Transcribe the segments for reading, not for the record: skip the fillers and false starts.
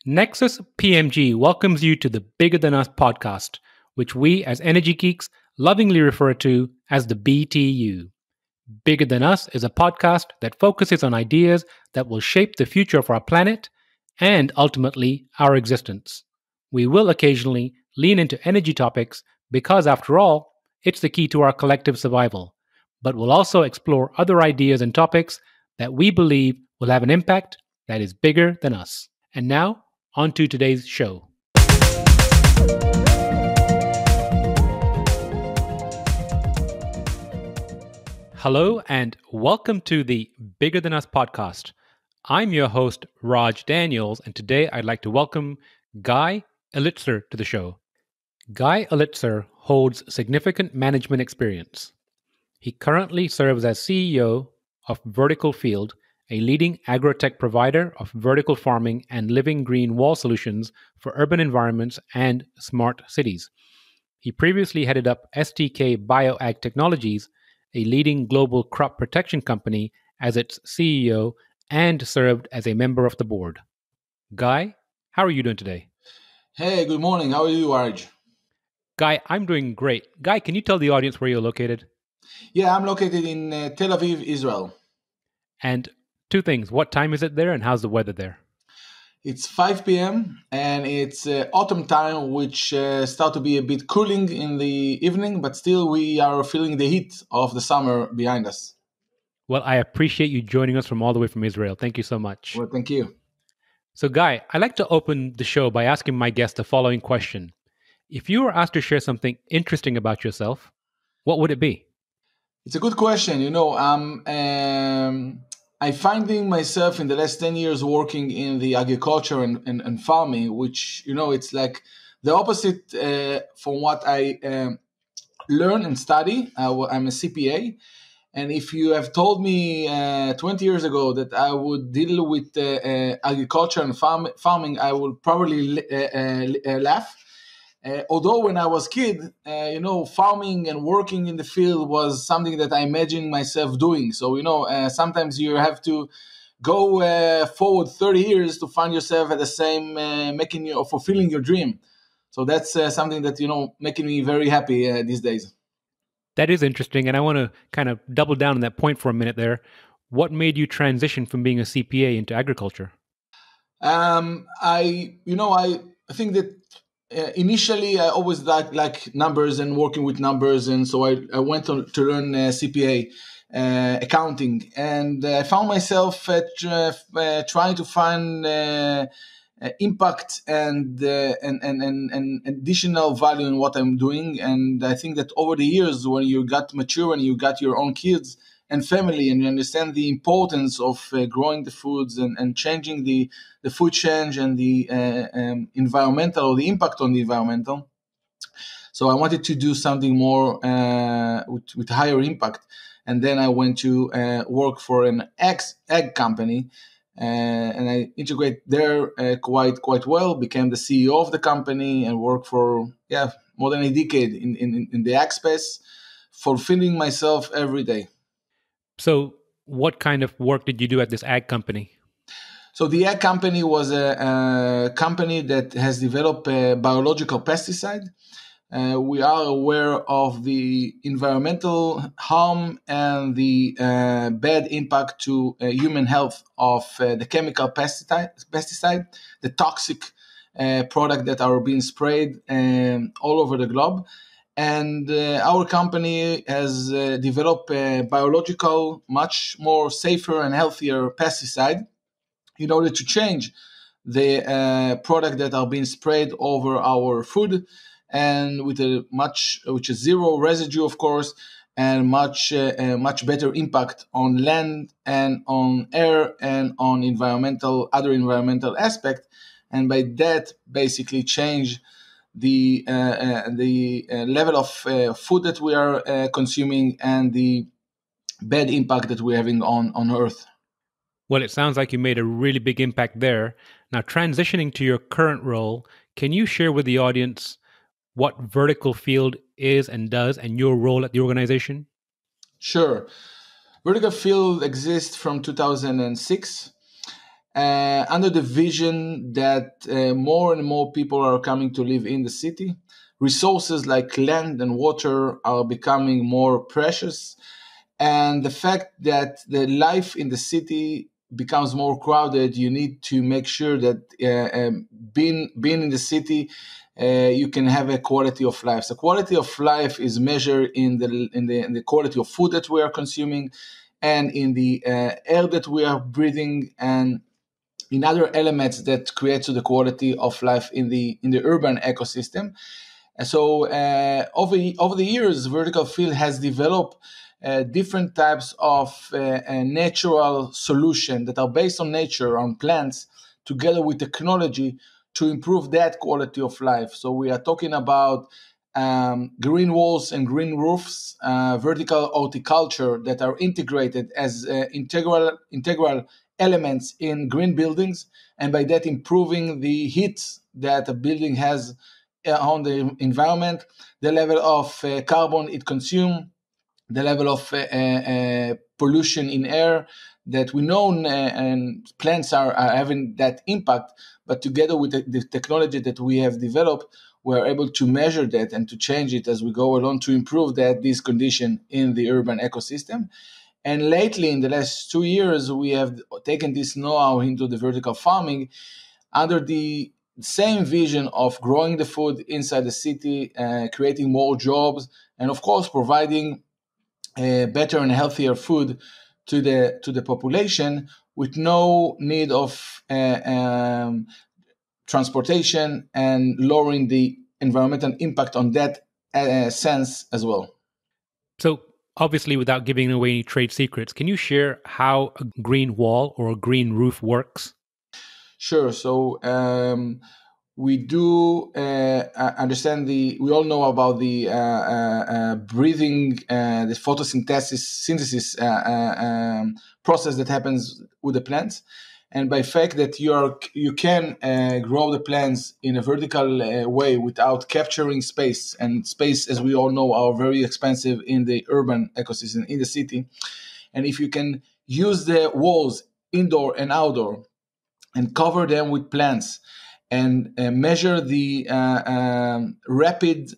Nexus PMG welcomes you to the Bigger Than Us podcast, which we as energy geeks lovingly refer to as the BTU. Bigger Than Us is a podcast that focuses on ideas that will shape the future of our planet and ultimately our existence. We will occasionally lean into energy topics because, after all, it's the key to our collective survival. But we'll also explore other ideas and topics that we believe will have an impact that is bigger than us. And now, on to today's show. Hello, and welcome to the Bigger Than Us podcast. I'm your host, Raj Daniels, and today I'd like to welcome Guy Elitzur to the show. Guy Elitzur holds significant management experience. He currently serves as CEO of Vertical Field, a leading agrotech provider of vertical farming and living green wall solutions for urban environments and smart cities. He previously headed up STK BioAg Technologies, a leading global crop protection company, as its CEO and served as a member of the board. Guy, how are you doing today? Hey, good morning. How are you, Raj? Guy, I'm doing great. Guy, can you tell the audience where you're located? Yeah, I'm located in Tel Aviv, Israel. And two things. What time is it there and how's the weather there? It's 5 p.m. and it's autumn time, which start to be a bit cooling in the evening, but still we are feeling the heat of the summer behind us. Well, I appreciate you joining us from all the way from Israel. Thank you so much. Well, thank you. So, Guy, I like to open the show by asking my guest the following question. If you were asked to share something interesting about yourself, what would it be? It's a good question. I finding myself in the last 10 years working in the agriculture and farming, which, it's like the opposite from what I learn and study. I'm a CPA. And if you have told me 20 years ago that I would deal with agriculture and farming, I would probably laugh. Although when I was a kid, farming and working in the field was something that I imagined myself doing. So, sometimes you have to go forward 30 years to find yourself at the same making you or fulfilling your dream. So that's something that, making me very happy these days. That is interesting. And I want to kind of double down on that point for a minute there. What made you transition from being a CPA into agriculture? I think that initially I always like numbers and working with numbers. And so I went to learn CPA accounting. And I found myself trying to find impact and additional value in what I'm doing. And I think that over the years, when you got mature and you got your own kids and family, and you understand the importance of growing the foods and changing the food change and the environmental, or the impact on the environmental. So I wanted to do something more with higher impact. And then I went to work for an egg company. And I integrate there quite well, became the CEO of the company and worked for more than a decade in the ag space, fulfilling myself every day. So, what kind of work did you do at this ag company? So the ag company was a company that has developed a biological pesticide. We are aware of the environmental harm and the bad impact to human health of the chemical pesticide, the toxic product that are being sprayed all over the globe. And our company has developed a biological, much more safer and healthier pesticide in order to change the product that are being sprayed over our food, and with which is zero residue, of course, and much better impact on land and on air and on other environmental aspect, and by that basically change the level of food that we are consuming and the bad impact that we're having on Earth. Well, it sounds like you made a really big impact there. Now, transitioning to your current role, can you share with the audience what Vertical Field is and does and your role at the organization? Sure. Vertical Field exists from 2006. under the vision that more and more people are coming to live in the city. Resources like land and water are becoming more precious, and the fact that the life in the city becomes more crowded, you need to make sure that being in the city, you can have a quality of life. So quality of life is measured in the quality of food that we are consuming, and in the air that we are breathing, and in other elements that create the quality of life in the urban ecosystem. And so over the years, vertical field has developed different types of natural solutions that are based on nature, on plants, together with technology to improve that quality of life. So we are talking about green walls and green roofs, vertical horticulture that are integrated as integral elements in green buildings, and by that improving the heat that a building has on the environment, the level of carbon it consumes, the level of pollution in air that we know, and plants are having that impact. But together with the technology that we have developed, we're able to measure that and to change it as we go along to improve this condition in the urban ecosystem. And lately, in the last 2 years, we have taken this know-how into the vertical farming under the same vision of growing the food inside the city, creating more jobs, and of course, providing better and healthier food to the population with no need of transportation, and lowering the environmental impact on that sense as well. So, obviously, without giving away any trade secrets, can you share how a green wall or a green roof works? Sure. So we do understand we all know about the breathing, the photosynthesis synthesis process that happens with the plants. And by fact that you can grow the plants in a vertical way without capturing space, and space, as we all know, are very expensive in the urban ecosystem in the city. And if you can use the walls indoor and outdoor and cover them with plants, and measure the rapid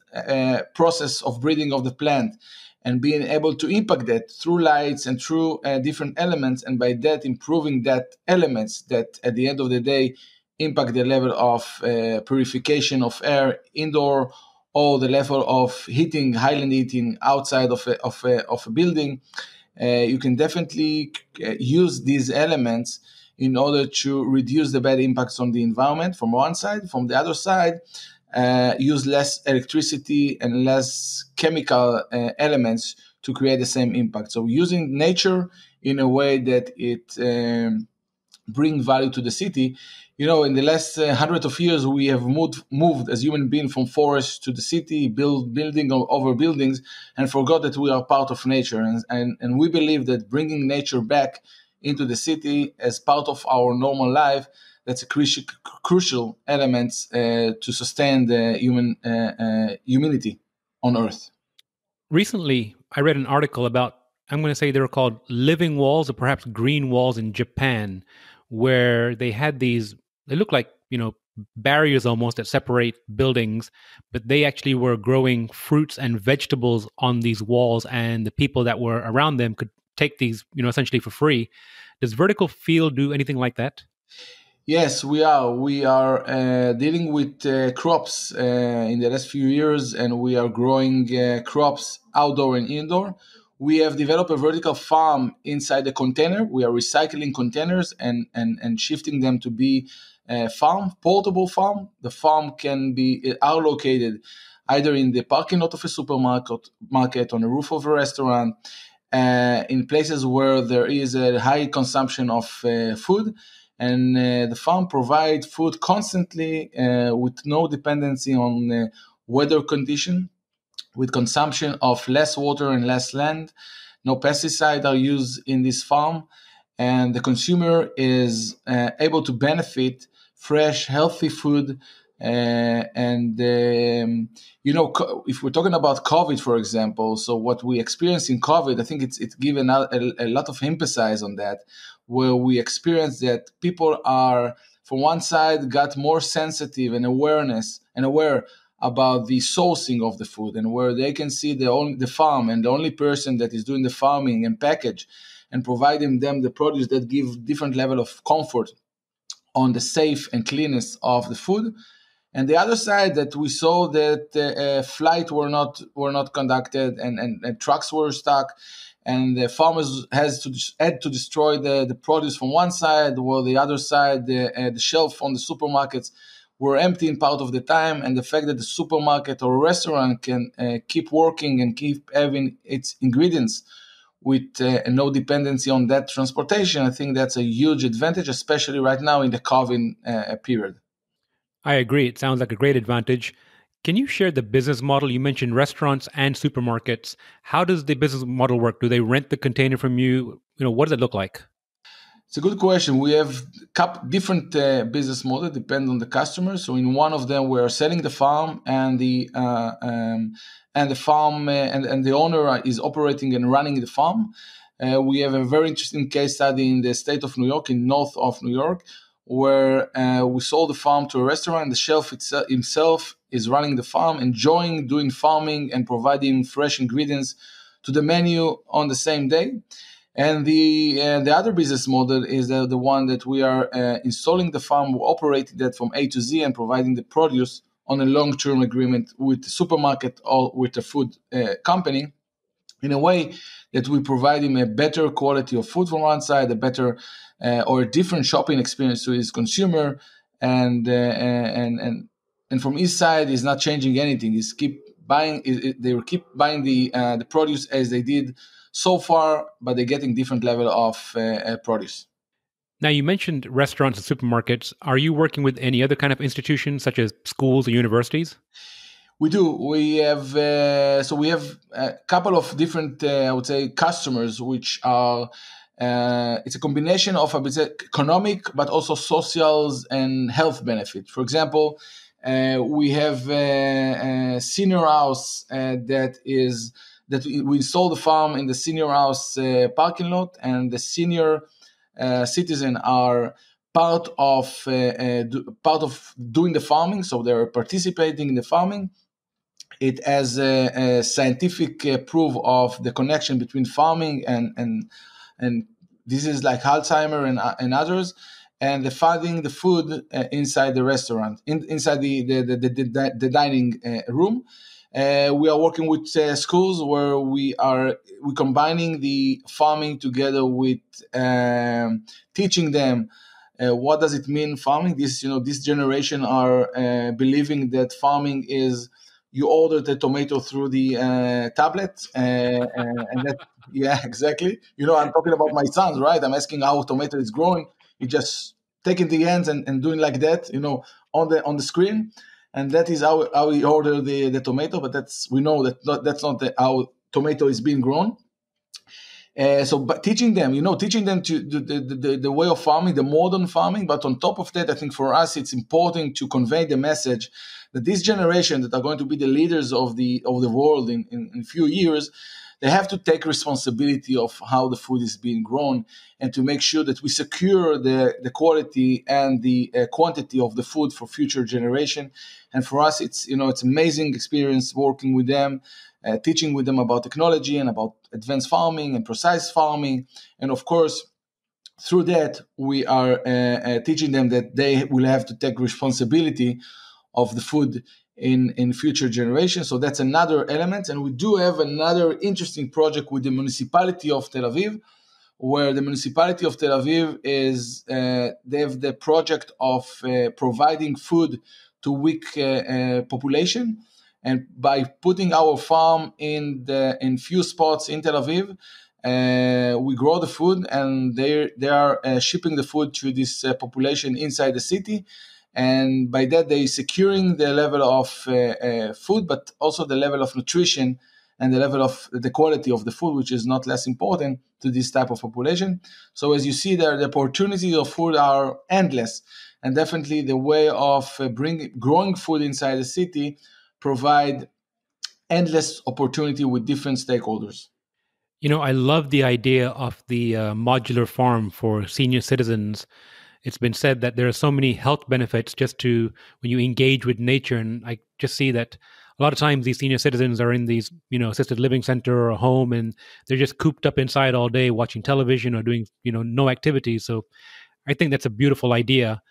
process of breeding of the plant, and being able to impact that through lights and through different elements, and by that improving that elements that at the end of the day impact the level of purification of air indoor, or the level of heating, highland heating outside of a building. You can definitely use these elements in order to reduce the bad impacts on the environment from one side. From the other side, use less electricity and less chemical elements to create the same impact. So using nature in a way that it bring value to the city. In the last hundred of years, we have moved as human beings from forest to the city, building over buildings, and forgot that we are part of nature. And we believe that bringing nature back into the city as part of our normal life, that's a crucial element to sustain the humanity on Earth. Recently, I read an article about, I'm going to say they were called living walls or perhaps green walls in Japan, where they had they look like, barriers almost that separate buildings, but they actually were growing fruits and vegetables on these walls, and the people that were around them could take these, essentially for free. Does vertical field do anything like that? Yes, we are. We are dealing with crops in the last few years, and we are growing crops outdoor and indoor. We have developed a vertical farm inside the container. We are recycling containers and shifting them to be a farm, portable farm. The farm can be are located either in the parking lot of a supermarket, on the roof of a restaurant, in places where there is a high consumption of food. And the farm provides food constantly with no dependency on weather condition, with consumption of less water and less land. No pesticides are used in this farm, and the consumer is able to benefit fresh, healthy food If we're talking about COVID, for example, so what we experienced in COVID, I think it's given a lot of emphasis on that, where we experienced that people are, from one side, got more sensitive and aware about the sourcing of the food, and where they can see the farm and the only person that is doing the farming and package and providing them the produce that give different level of comfort on the safe and cleanness of the food. And the other side, that we saw that flights were not conducted, and trucks were stuck, and the farmers had to destroy the produce from one side, while the other side, the shelf on the supermarkets were empty in part of the time. And the fact that the supermarket or restaurant can keep working and keep having its ingredients with no dependency on that transportation, I think that's a huge advantage, especially right now in the COVID period. I agree. It sounds like a great advantage. Can you share the business model? You mentioned restaurants and supermarkets. How does the business model work? Do they rent the container from you? What does it look like? It's a good question. We have different business models, depend on the customer. So in one of them, we are selling the farm, and the farm and the owner is operating and running the farm. We have a very interesting case study in the state of New York, in north of New York, where we sold the farm to a restaurant. The chef himself is running the farm, enjoying doing farming and providing fresh ingredients to the menu on the same day. And the other business model is the one that we are installing the farm, we're operating that from A to Z, and providing the produce on a long-term agreement with the supermarket or with the food company, in a way that we provide him a better quality of food from one side, a better or a different shopping experience to his consumer, and from his side, he's not changing anything. He's keep buying. They will keep buying the produce as they did so far, but they're getting different level of produce. Now, you mentioned restaurants and supermarkets. Are you working with any other kind of institutions, such as schools or universities? We do. We have we have a couple of different, I would say, customers, which are it's a combination of economic, but also socials and health benefit. For example, we have a senior house that we install the farm in the senior house parking lot, and the senior citizen are part of doing the farming, so they're participating in the farming. It has a scientific proof of the connection between farming and diseases like Alzheimer and others, and the finding the food inside the restaurant, inside the dining room. We are working with schools where we're combining the farming together with teaching them what does it mean farming. This generation are believing that farming is you order the tomato through the tablet, and that, yeah, exactly. I'm talking about my sons, right? I'm asking how tomato is growing. You just taking the ends and doing like that, on the screen, and that is how we order the tomato. But we know that's not how tomato is being grown. But teaching them to the way of farming, the modern farming. But on top of that, I think for us, it's important to convey the message that this generation that are going to be the leaders of the world in a few years, they have to take responsibility of how the food is being grown, and to make sure that we secure the quality and the quantity of the food for future generation. And for us, it's amazing experience working with them, teaching with them about technology and about advanced farming and precise farming. And of course, through that, we are teaching them that they will have to take responsibility of the food in future generations. So that's another element. And we do have another interesting project with the municipality of Tel Aviv, where the municipality of Tel Aviv they have the project of providing food to weak population. And by putting our farm in few spots in Tel Aviv, we grow the food, and they are shipping the food to this population inside the city. And by that, they securing the level of food, but also the level of nutrition and the level of the quality of the food, which is not less important to this type of population. So as you see there, the opportunities of food are endless. and definitely the way of bringing growing food inside the city provide endless opportunity with different stakeholders. I love the idea of the modular farm for senior citizens. It's been said that there are so many health benefits just to when you engage with nature. And I just see that a lot of times these senior citizens are in these, assisted living center or a home, and they're just cooped up inside all day watching television or doing, no activities. So I think that's a beautiful idea.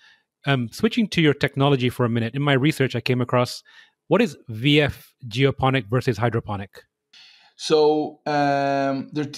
Switching to your technology for a minute, in my research, I came across what is VF geoponic versus hydroponic? So there are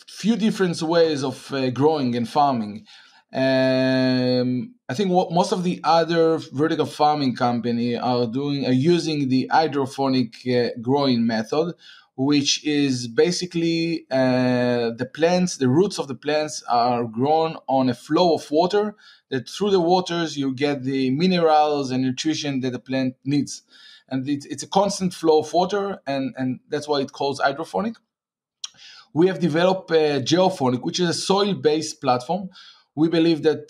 few different ways of growing and farming. I think what most of the other vertical farming company are using the hydroponic growing method, which is basically the roots of the plants are grown on a flow of water. That through the waters you get the minerals and nutrition that the plant needs, and it's a constant flow of water, and that's why it calls hydroponic. We have developed Geophonic, which is a soil-based platform. We believe that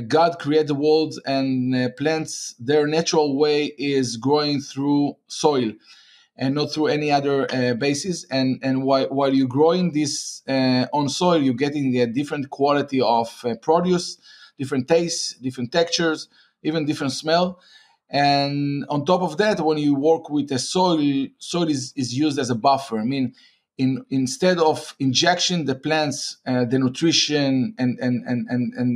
God created the world, and plants, their natural way is growing through soil and not through any other basis. And while you're growing this on soil, you're getting a different quality of produce, different tastes, different textures, even different smell. And on top of that, when you work with the soil is used as a buffer. I mean, instead of injection the plants the nutrition and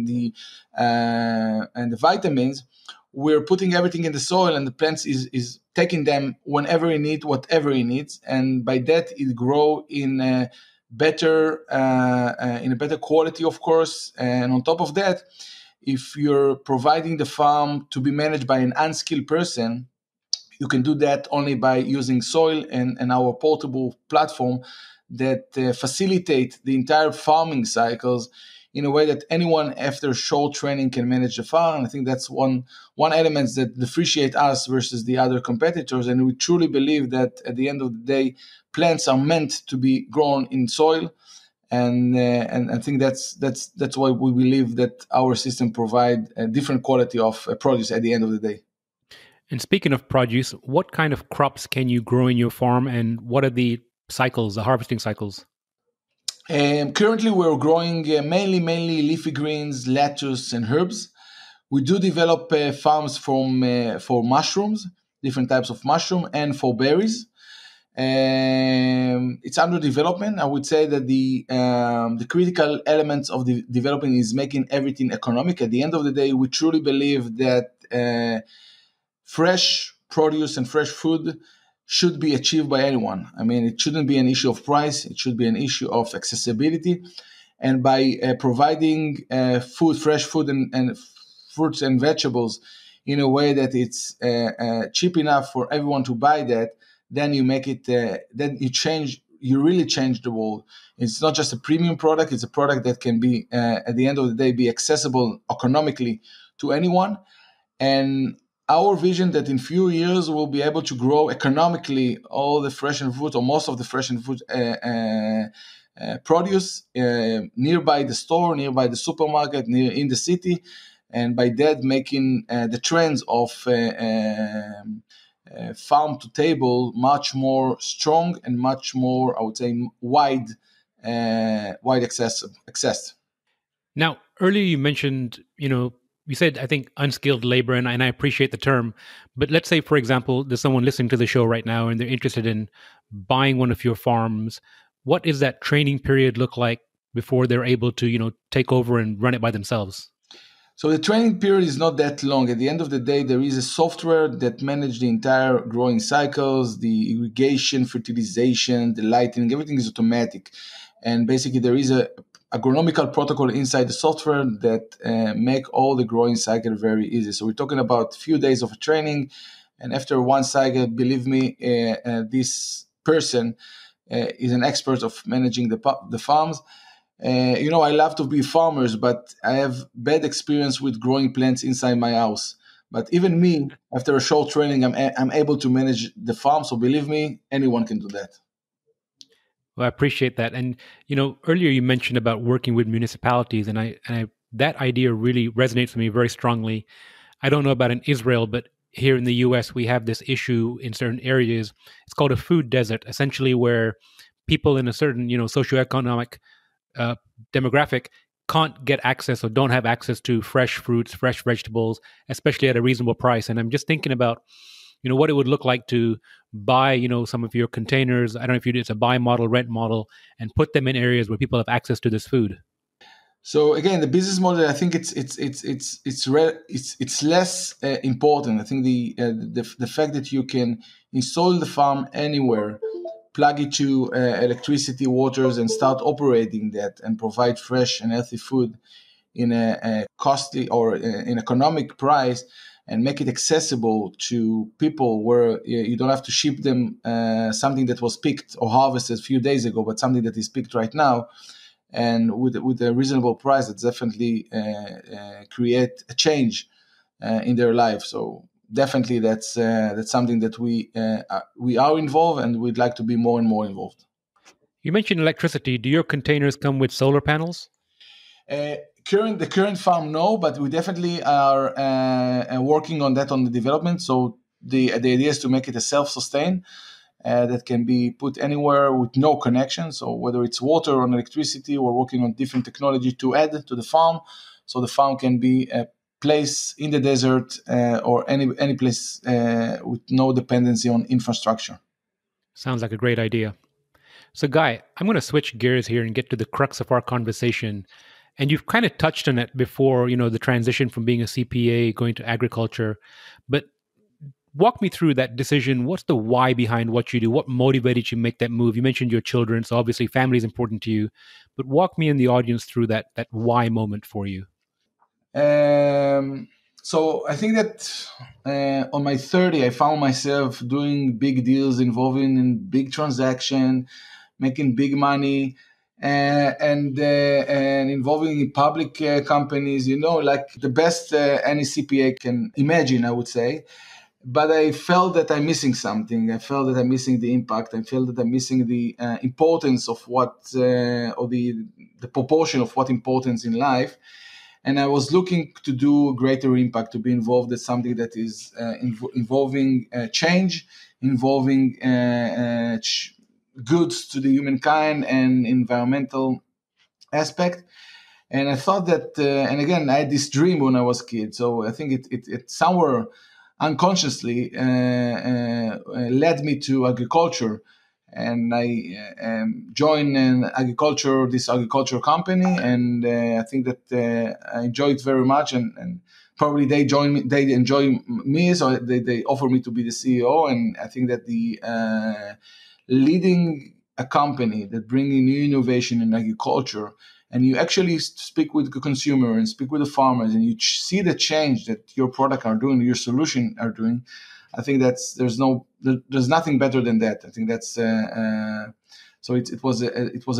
the vitamins, we're putting everything in the soil, and the plants is taking them whenever it needs, whatever it needs, and by that it grow in a better quality, of course. And on top of that, if you're providing the farm to be managed by an unskilled person, you can do that only by using soil and our portable platform that facilitate the entire farming cycles in a way that anyone after short training can manage the farm. And I think that's one element that differentiate us versus the other competitors. And we truly believe that at the end of the day, plants are meant to be grown in soil. And I think that's why we believe that our system provide a different quality of produce at the end of the day. And speaking of produce, what kind of crops can you grow in your farm, and what are the cycles, the harvesting cycles? Currently, we're growing mainly leafy greens, lettuce, and herbs. We do develop farms for mushrooms, different types of mushroom, and for berries. It's under development. I would say that the critical elements of the development is making everything economic. At the end of the day, we truly believe that fresh produce and fresh food should be achieved by anyone. I mean, it shouldn't be an issue of price. It should be an issue of accessibility. And by providing fresh food and fruits and vegetables in a way that it's cheap enough for everyone to buy that, then you make it. Then you change. You really change the world. It's not just a premium product. It's a product that can be, at the end of the day, be accessible economically to anyone. And our vision that in few years we'll be able to grow economically all the fresh and food, or most of the fresh and food produce nearby the store, nearby the supermarket, near in the city, and by that making the trends of farm to table much more strong and much more, I would say, wide access. Now, earlier you mentioned, you said, I think, unskilled labor, and I appreciate the term. But let's say, for example, there's someone listening to the show right now and they're interested in buying one of your farms. What is that training period look like before they're able to, take over and run it by themselves? So the training period is not that long. At the end of the day, there is a software that manages the entire growing cycles, the irrigation, fertilization, the lighting, everything is automatic. And basically there is a agronomical protocol inside the software that make all the growing cycle very easy. So we're talking about a few days of training. And after one cycle, believe me, this person is an expert of managing the farms. I love to be farmers, but I have bad experience with growing plants inside my house. But even me, after a short training, I'm able to manage the farm. So believe me, anyone can do that. Well, I appreciate that. And earlier you mentioned about working with municipalities, and I that idea really resonates with me very strongly. I don't know about in Israel, but here in the US, we have this issue in certain areas. It's called a food desert, essentially, where people in a certain, socioeconomic uh, demographic can't get access or don't have access to fresh fruits, fresh vegetables, especially at a reasonable price. And I'm just thinking about, what it would look like to buy, some of your containers. I don't know if you do it's a buy model, rent model, and put them in areas where people have access to this food. So again, the business model, I think it's less important. I think the fact that you can install the farm anywhere, plug it to electricity, waters, and start operating that and provide fresh and healthy food in a costly or an economic price, and make it accessible to people where you don't have to ship them something that was picked or harvested a few days ago, but something that is picked right now, and with a reasonable price, it's definitely create a change in their life. So definitely that's something that we are involved, and we'd like to be more and more involved. You mentioned electricity. Do your containers come with solar panels? Uh, the current farm, no, but we definitely are working on that on the development. So the idea is to make it a self-sustain that can be put anywhere with no connection. So whether it's water or electricity, we're working on different technology to add to the farm, so the farm can be a place in the desert or any place with no dependency on infrastructure. Sounds like a great idea. So, Guy, I'm going to switch gears here and get to the crux of our conversation. And you've kind of touched on it before, the transition from being a CPA going to agriculture. But walk me through that decision. What's the why behind what you do? What motivated you to make that move? You mentioned your children, so obviously family is important to you. But walk me and the audience through that why moment for you. So I think that on my 30, I found myself doing big deals involving in big transaction, making big money, and involving in public companies. Like the best any CPA can imagine, I would say. But I felt that I'm missing something. I felt that I'm missing the impact. I felt that I'm missing the importance of what, or the proportion of what importance in life. And I was looking to do greater impact, to be involved in something that is involving change, involving goods to the humankind and environmental aspect. And I thought that, and again, I had this dream when I was a kid. So I think it somewhere unconsciously led me to agriculture. And I joined this agricultural company, and I think that I enjoyed it very much. And probably they enjoy me, so they offer me to be the CEO. And I think that the leading a company that bringing new innovation in agriculture, and you actually speak with the consumer and speak with the farmers, and you see the change that your product are doing, your solution are doing. I think there's nothing better than that. I think that's so it was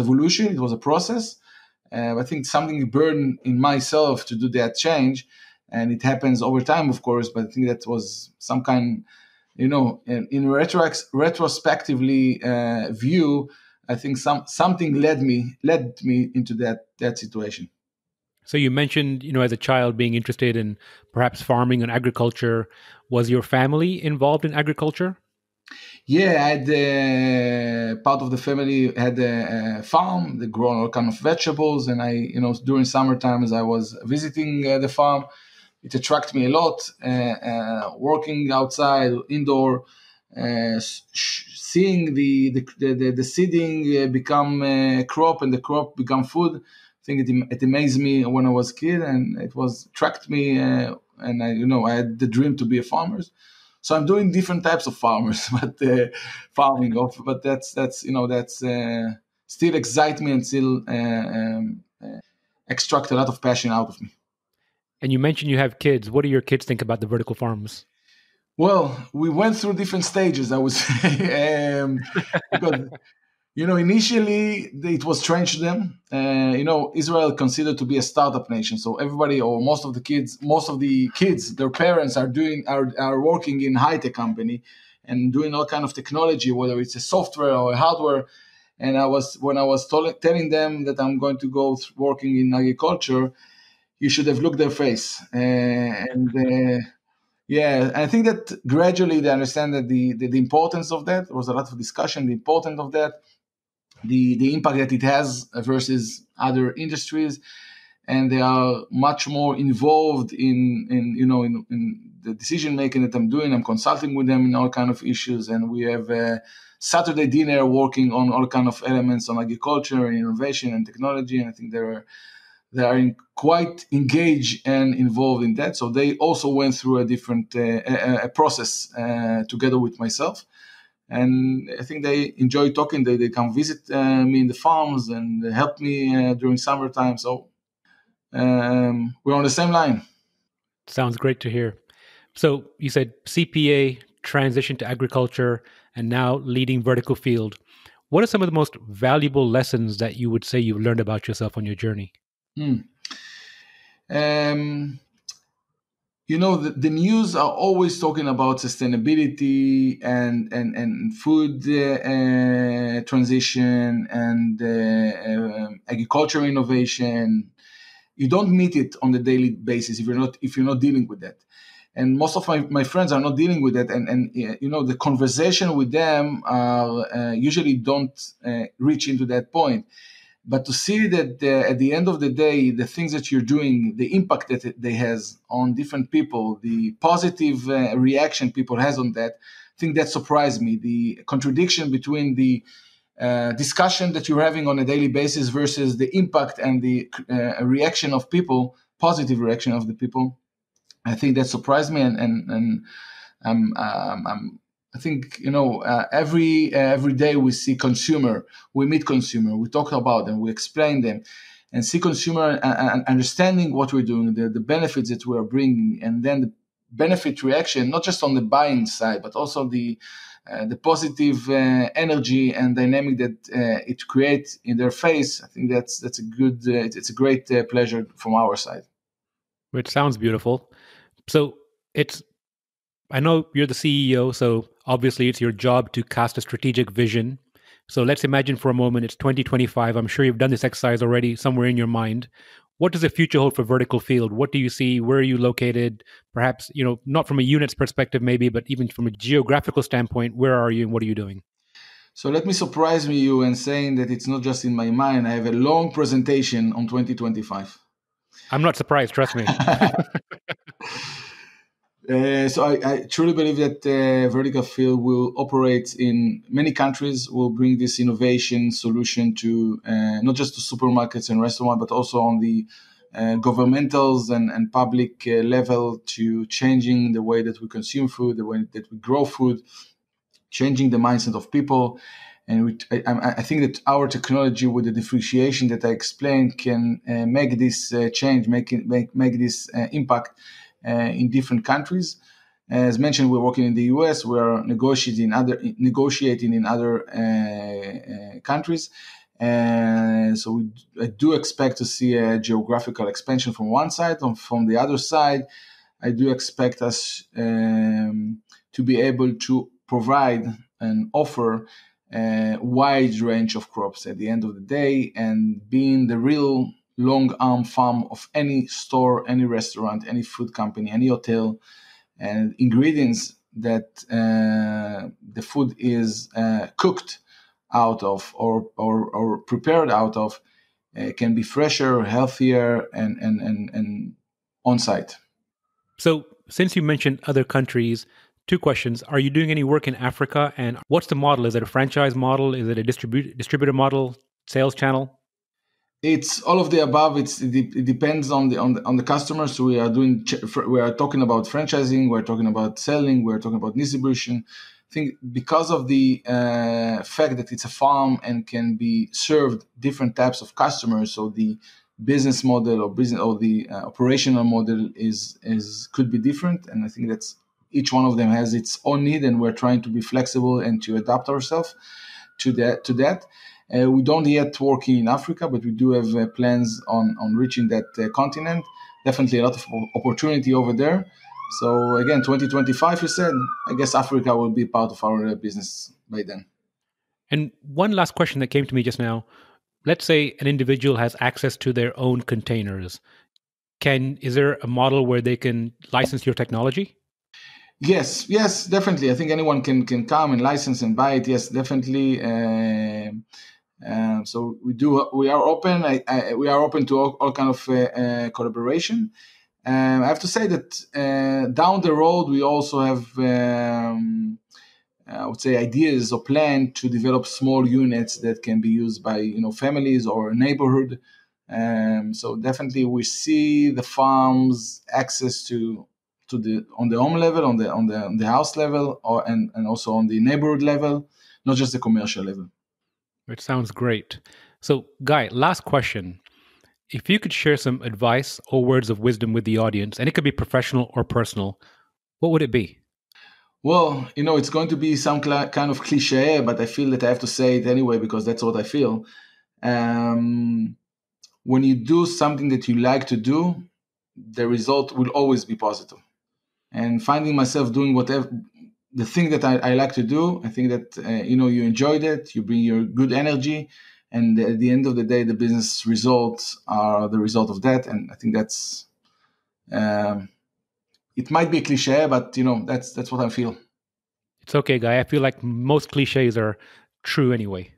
evolution. It was a process. I think something burned in myself to do that change, and it happens over time, of course. But I think that was some kind, in retrospectively view. I think something led me into that situation. So you mentioned, as a child being interested in perhaps farming and agriculture. Was your family involved in agriculture? Yeah, I had part of the family had a farm. They grow all kind of vegetables, and I, during summertime, as I was visiting the farm, it attracted me a lot. Working outside, indoor, seeing the seeding become crop, and the crop become food. I think it amazed me when I was a kid, and it was attract me, and I had the dream to be a farmer. So I'm doing different types of farmers, but farming of, but that's still excite me and still extract a lot of passion out of me. And you mentioned you have kids. What do your kids think about the vertical farms? Well, we went through different stages, I would say, because initially it was strange to them. Israel considered to be a startup nation, so everybody or most of the kids, their parents are working in high tech company and doing all kind of technology, whether it's a software or a hardware. And when I was telling them that I'm going to go working in agriculture, you should have looked their face. Yeah, I think that gradually they understand that the importance of that. There was a lot of discussion, the importance of that, the impact that it has versus other industries, and they are much more involved in the decision making that I'm doing. I'm consulting with them in all kind of issues, and we have a Saturday dinner working on all kind of elements on agriculture and innovation and technology. And I think they are quite engaged and involved in that. So they also went through a different a process together with myself. And I think they enjoy talking. They come visit me in the farms and they help me during summertime. So we're on the same line. Sounds great to hear. So you said CPA, transition to agriculture, and now leading vertical field. What are some of the most valuable lessons that you would say you've learned about yourself on your journey? Mm. Um, the news are always talking about sustainability and food transition and agriculture innovation. You don't meet it on the daily basis if you're not dealing with that. And most of my friends are not dealing with that, and the conversation with them usually don't reach into that point. But to see that at the end of the day, the things that you're doing, the impact that they has on different people, the positive reaction people has on that, I think that surprised me. The contradiction between the discussion that you're having on a daily basis versus the impact and the reaction of people, positive reaction of the people, I think that surprised me, and I think every day we see consumer, we meet consumer, we talk about them, we explain them, and see consumer and understanding what we're doing, the benefits that we are bringing, and then the benefit reaction, not just on the buying side, but also the positive energy and dynamic that it creates in their face. I think that's a good, it's a great pleasure from our side. Which sounds beautiful. So it's I know you're the CEO, so obviously it's your job to cast a strategic vision. So let's imagine for a moment it's 2025. I'm sure you've done this exercise already somewhere in your mind. What does the future hold for vertical field? What do you see? Where are you located? Perhaps, not from a units perspective maybe, but even from a geographical standpoint, where are you and what are you doing? So let me surprise you and saying that it's not just in my mind. I have a long presentation on 2025. I'm not surprised, trust me. So I truly believe that vertical field will operate in many countries, will bring this innovation solution to not just to supermarkets and restaurants, but also on the governmentals and public level, to changing the way that we consume food, the way that we grow food, changing the mindset of people. And I think that our technology, with the differentiation that I explained, can make this change, make this impact in different countries. As mentioned, we're working in the US. We're negotiating in other countries. So I do expect to see a geographical expansion from one side. And from the other side, I do expect us to be able to provide and offer a wide range of crops at the end of the day, and being the real long arm farm of any store, any restaurant, any food company, any hotel, and ingredients that the food is cooked out of or prepared out of can be fresher, healthier, and on site. So, since you mentioned other countries, two questions. Are you doing any work in Africa? And what's the model? Is it a franchise model? Is it a distributor model, sales channel? It's all of the above. It depends on the customers. So we are talking about franchising. We're talking about selling. We're talking about distribution. I think because of the fact that it's a farm and can be served different types of customers, so the business model or the operational model is could be different. And I think that's each one of them has its own need, and we're trying to be flexible and to adapt ourselves to that. We don't yet work in Africa, but we do have plans on reaching that continent. Definitely a lot of opportunity over there. So again, 2025, you said, I guess Africa will be part of our business by then. And one last question that came to me just now. Let's say an individual has access to their own containers. Is there a model where they can license your technology? Yes, definitely. I think anyone can come and license and buy it. Yes, definitely. So we are open. We are open to all kind of collaboration. I have to say that down the road, we also have, I would say, ideas or plan to develop small units that can be used by families or a neighborhood. So definitely, we see the farms access to the on the home level, on the house level, and also on the neighborhood level, not just the commercial level. It sounds great. So, Guy, last question. If you could share some advice or words of wisdom with the audience, and it could be professional or personal, what would it be? Well, it's going to be some kind of cliche, but I feel that I have to say it anyway because that's what I feel. When you do something that you like to do, the result will always be positive. And finding myself doing whatever the thing that I like to do, I think that you enjoyed it, you bring your good energy, and at the end of the day, the business results are the result of that. And I think that's it might be a cliche, but that's what I feel. It's okay, Guy. I feel like most cliches are true anyway.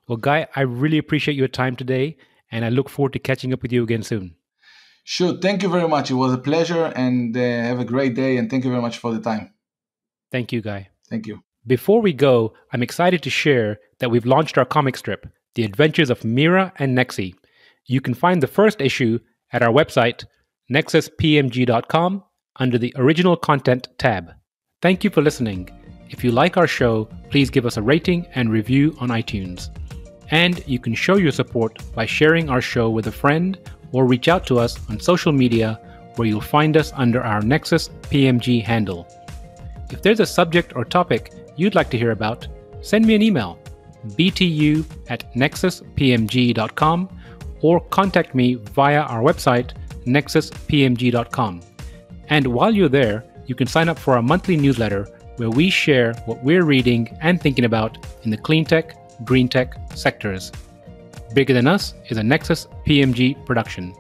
Well, Guy, I really appreciate your time today, and I look forward to catching up with you again soon. Sure. Thank you very much. It was a pleasure, and have a great day. And thank you very much for the time. Thank you, Guy. Thank you. Before we go, I'm excited to share that we've launched our comic strip, The Adventures of Mira and Nexi. You can find the first issue at our website, nexuspmg.com, under the Original Content tab. Thank you for listening. If you like our show, please give us a rating and review on iTunes. And you can show your support by sharing our show with a friend or reach out to us on social media where you'll find us under our Nexus PMG handle. If there's a subject or topic you'd like to hear about, send me an email, btu@nexuspmg.com, or contact me via our website, nexuspmg.com. And while you're there, you can sign up for our monthly newsletter where we share what we're reading and thinking about in the clean tech, green tech sectors. Bigger Than Us is a Nexus PMG production.